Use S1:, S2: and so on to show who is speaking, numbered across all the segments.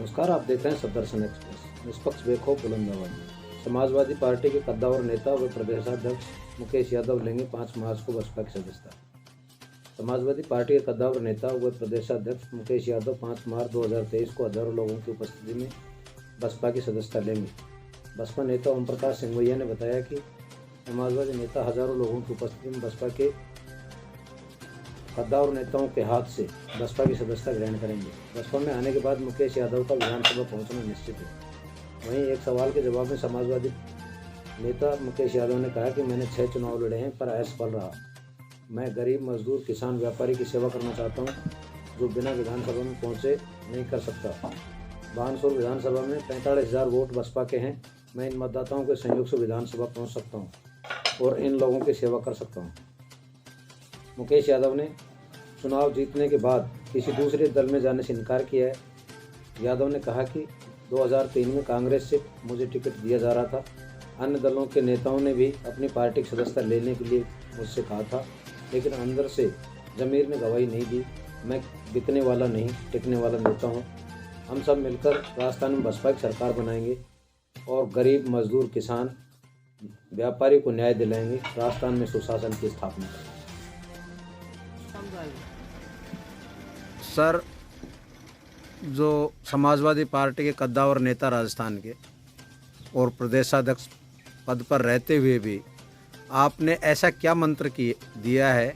S1: नमस्कार, आप देख रहे हैं सदर्शन एक्सप्रेस। निष्पक्ष बेखौफ बुलंदाबाजी। समाजवादी पार्टी के कद्दावर नेता व प्रदेशाध्यक्ष मुकेश यादव लेंगे 5 मार्च को बसपा की सदस्यता। समाजवादी पार्टी के कद्दावर नेता व प्रदेशाध्यक्ष मुकेश यादव 5 मार्च 2023 को हजारों लोगों की उपस्थिति में बसपा की सदस्यता लेंगे। बसपा नेता ओम प्रकाश सिंघवैया ने बताया कि समाजवादी नेता हजारों लोगों की उपस्थिति में बसपा के कद्दावर नेताओं के हाथ से बसपा की सदस्यता ग्रहण करेंगे। बसपा में आने के बाद मुकेश यादव का विधानसभा पहुंचना निश्चित है। वहीं एक सवाल के जवाब में समाजवादी नेता मुकेश यादव ने कहा कि मैंने 6 चुनाव लड़े हैं पर असफल रहा। मैं गरीब, मजदूर, किसान, व्यापारी की सेवा करना चाहता हूं, जो बिना विधानसभा में पहुंचे नहीं कर सकता। बानसूर विधानसभा में 45,000 वोट बसपा के हैं। मैं इन मतदाताओं के सहयोग से विधानसभा पहुँच सकता हूँ और इन लोगों की सेवा कर सकता हूँ। मुकेश यादव ने चुनाव जीतने के बाद किसी दूसरे दल में जाने से इनकार किया है। यादव ने कहा कि 2003 में कांग्रेस से मुझे टिकट दिया जा रहा था। अन्य दलों के नेताओं ने भी अपनी पार्टी की सदस्यता लेने के लिए मुझसे कहा था, लेकिन अंदर से ज़मीर ने गवाही नहीं दी। मैं बिकने वाला नहीं, टिकने वाला नेता हूँ। हम सब मिलकर राजस्थान में बसपा की सरकार बनाएंगे और गरीब, मजदूर, किसान, व्यापारी को न्याय दिलाएंगे। राजस्थान में सुशासन की स्थापना करेंगे।
S2: सर, जो समाजवादी पार्टी के कद्दावर नेता राजस्थान के और प्रदेशाध्यक्ष पद पर रहते हुए भी आपने ऐसा क्या मंत्र दिया है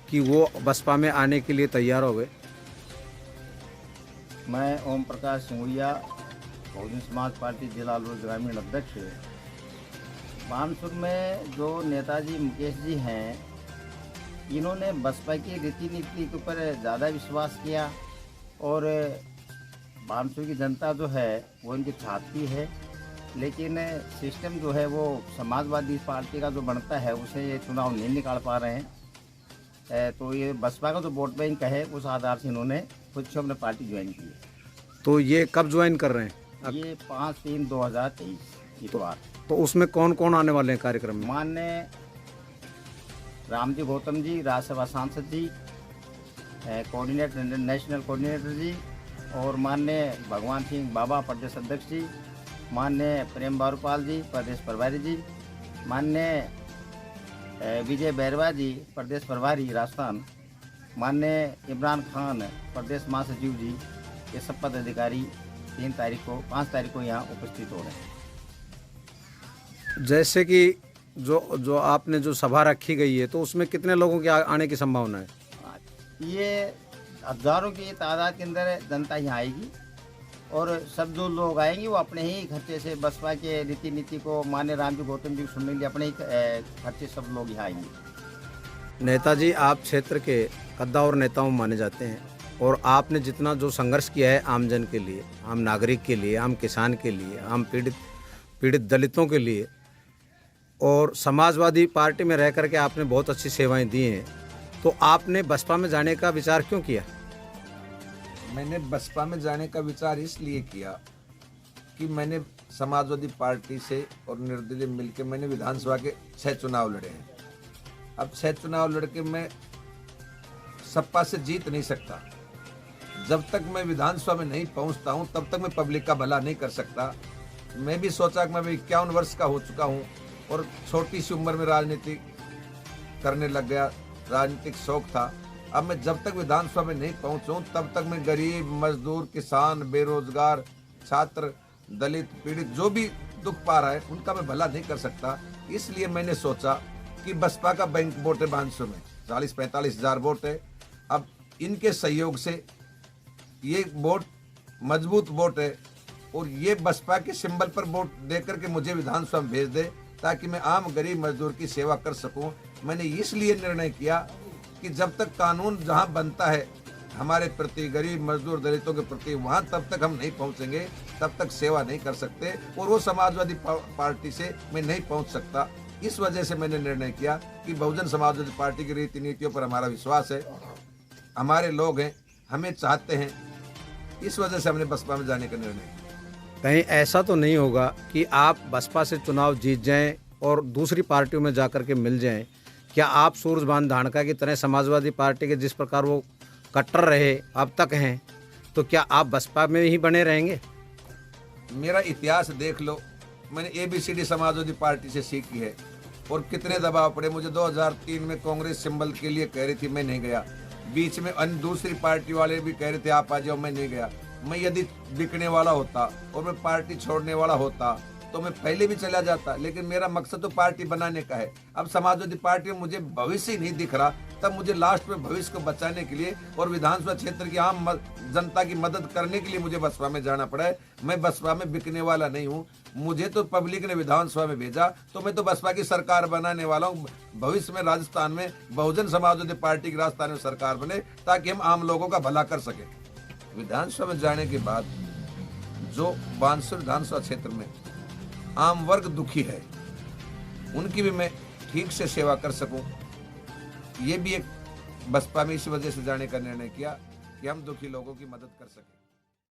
S2: कि वो बसपा में आने के लिए तैयार हो गए?
S3: मैं ओम प्रकाश सिंघवैया, बहुजन समाज पार्टी जिला ग्रामीण अध्यक्ष। बानसूर में जो नेताजी मुकेश जी हैं, इन्होंने बसपा की रीति नीति के ऊपर ज़्यादा विश्वास किया और बानसूर की जनता जो है वो इनकी चाहती है, लेकिन सिस्टम जो है वो समाजवादी पार्टी का जो बनता है उसे ये चुनाव नहीं निकाल पा रहे हैं। तो ये बसपा का जो वोट बैंक है उस आधार से इन्होंने खुद से अपने पार्टी ज्वाइन की है।
S2: तो ये कब ज्वाइन कर रहे हैं?
S3: ये 5/3/2023 इतवार।
S2: तो उसमें कौन कौन आने वाले हैं कार्यक्रम में?
S3: माननीय रामजी गौतम जी, राज्यसभा सांसद जी, कोऑर्डिनेटर, नेशनल कोऑर्डिनेटर जी, और माननीय भगवान सिंह बाबा, प्रदेश अध्यक्ष जी, माननीय प्रेम बारूपाल जी, प्रदेश प्रभारी जी, माननीय विजय बैरवा जी, प्रदेश प्रभारी राजस्थान, माननीय इमरान खान, प्रदेश महासचिव जी, ये सब पदाधिकारी 5 तारीख को यहाँ उपस्थित हो रहे हैं।
S2: जैसे कि जो आपने जो सभा रखी गई है, तो उसमें कितने लोगों के आने की संभावना है?
S3: ये हजारों की तादाद के अंदर जनता यहाँ आएगी और सब जो लोग आएंगे वो अपने ही खर्चे से बसपा के रीति नीति को मान्य रामजी गौतम जी को सुनने के लिए अपने ही खर्चे सब लोग यहाँ आएंगे।
S2: नेताजी, आप क्षेत्र के कद्दावर नेताओं माने जाते हैं और आपने जितना जो संघर्ष किया है आमजन के लिए, आम नागरिक के लिए, आम किसान के लिए, आम पीड़ित दलितों के लिए, और समाजवादी पार्टी में रह करके आपने बहुत अच्छी सेवाएं दी हैं, तो आपने बसपा में जाने का विचार क्यों किया?
S4: मैंने बसपा में जाने का विचार इसलिए किया कि मैंने समाजवादी पार्टी से और निर्दलीय मिलकर मैंने विधानसभा के 6 चुनाव लड़े हैं। अब 6 चुनाव लड़के मैं सपा से जीत नहीं सकता। जब तक मैं विधानसभा में नहीं पहुंचता हूं तब तक मैं पब्लिक का भला नहीं कर सकता। मैं भी सोचा कि मैं 51 वर्ष का हो चुका हूं और छोटी सी उम्र में राजनीति करने लग गया, राजनीतिक शौक था। अब मैं जब तक विधानसभा में नहीं पहुंचूं तब तक मैं गरीब, मजदूर, किसान, बेरोजगार, छात्र, दलित, पीड़ित जो भी दुख पा रहा है उनका मैं भला नहीं कर सकता। इसलिए मैंने सोचा कि बसपा का बैंक वोट है बानसूर में 40-45 हज़ार वोट है। अब इनके सहयोग से ये वोट मजबूत वोट है और ये बसपा के सिंबल पर वोट दे करके मुझे विधानसभा में भेज दे ताकि मैं आम गरीब मजदूर की सेवा कर सकूं। मैंने इसलिए निर्णय किया कि जब तक कानून जहां बनता है हमारे प्रति, गरीब, मजदूर, दलितों के प्रति, वहां तब तक हम नहीं पहुंचेंगे, तब तक सेवा नहीं कर सकते और वो समाजवादी पार्टी से मैं नहीं पहुंच सकता। इस वजह से मैंने निर्णय किया कि बहुजन समाजवादी पार्टी की रीति नीतियों पर हमारा विश्वास है, हमारे लोग हैं, हमें चाहते हैं। इस वजह से हमने बसपा में जाने का निर्णय किया।
S2: कहीं ऐसा तो नहीं होगा कि आप बसपा से चुनाव जीत जाएं और दूसरी पार्टियों में जाकर के मिल जाएं? क्या आप सूरजभान धानका की तरह समाजवादी पार्टी के जिस प्रकार वो कट्टर रहे अब तक हैं, तो क्या आप बसपा में ही बने रहेंगे?
S4: मेरा इतिहास देख लो, मैंने ABCD समाजवादी पार्टी से सीखी है और कितने दबाव पड़े मुझे। 2003 में कांग्रेस सिंबल के लिए कह रही थी, मैं नहीं गया। बीच में अन्य दूसरी पार्टी वाले भी कह रहे थे आप आ जाओ, मैं नहीं गया। मैं यदि बिकने वाला होता और मैं पार्टी छोड़ने वाला होता तो मैं पहले भी चला जाता, लेकिन मेरा मकसद तो पार्टी बनाने का है। अब समाजवादी पार्टी में मुझे भविष्य ही नहीं दिख रहा, तब मुझे लास्ट में भविष्य को बचाने के लिए और विधानसभा क्षेत्र की आम जनता की मदद करने के लिए मुझे बसपा में जाना पड़ा है। मैं बसपा में बिकने वाला नहीं हूँ। मुझे तो पब्लिक ने विधानसभा में भेजा तो मैं तो बसपा की सरकार बनाने वाला हूँ। भविष्य में राजस्थान में बहुजन समाजवादी पार्टी की राजस्थान में सरकार बने ताकि हम आम लोगों का भला कर सके। विधानसभा में जाने के बाद जो बानसूर विधानसभा क्षेत्र में आम वर्ग दुखी है, उनकी भी मैं ठीक से सेवा कर सकूं, ये भी एक बसपा में इस वजह से जाने का निर्णय किया कि हम दुखी लोगों की मदद कर सकें।